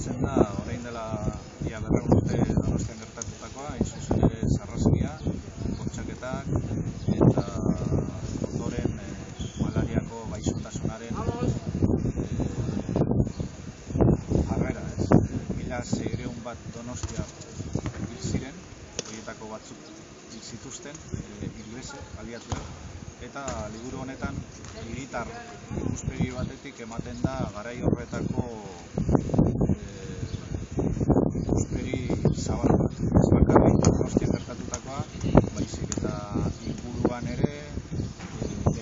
etortzen da, orain dela ia 200 urte Donostian gertatutakoa, hain zuzen ere sarraskia, bortxaketak eta ondoren malariako gaixotasunaren jarrera. 1600 bat Donostia hil ziren, horietako batzuk hil zituzten, ingelesek, aliatuak, eta liburu honetan hiritar ikuspegi batetik ematen da garai horretako ikuspegi zabal bat. Ez bakarrik Donostian gertatutakoa, baizik eta inguruan ere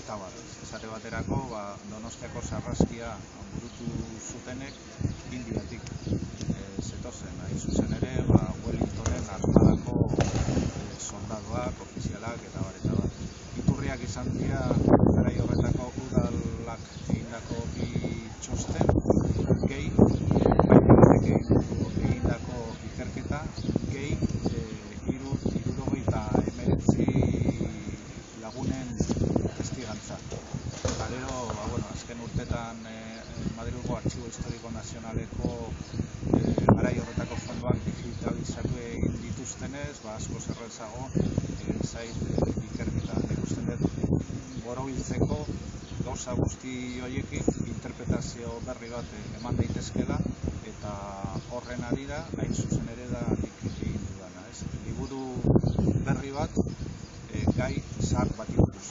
eta bar. Esate baterako, Donostiako sarraskia burutu zutenek Indiatik zetozen, hain zuzen ere, Wellingtonen armadako soldaduak, ofizialak eta bar. Iturriak izan dira garai horretako udalak egindako bi txosten, gehi egindako ikerketa, gehi 79 lagunen testigantza. Gero, azken urtetan Madrilgo Artxibo Historiko Nazionaleko garai horretako fondoak digitalizatu egin dituztenez, askoz errazago zait ikerketa. Ikusten dut borobiltzeko gauza guzti horiekin interpretazio berri bat eman daitezkela, eta horren harira hain zuzen ere da egin dudana. Liburu berri bat gai zahar bati buruz.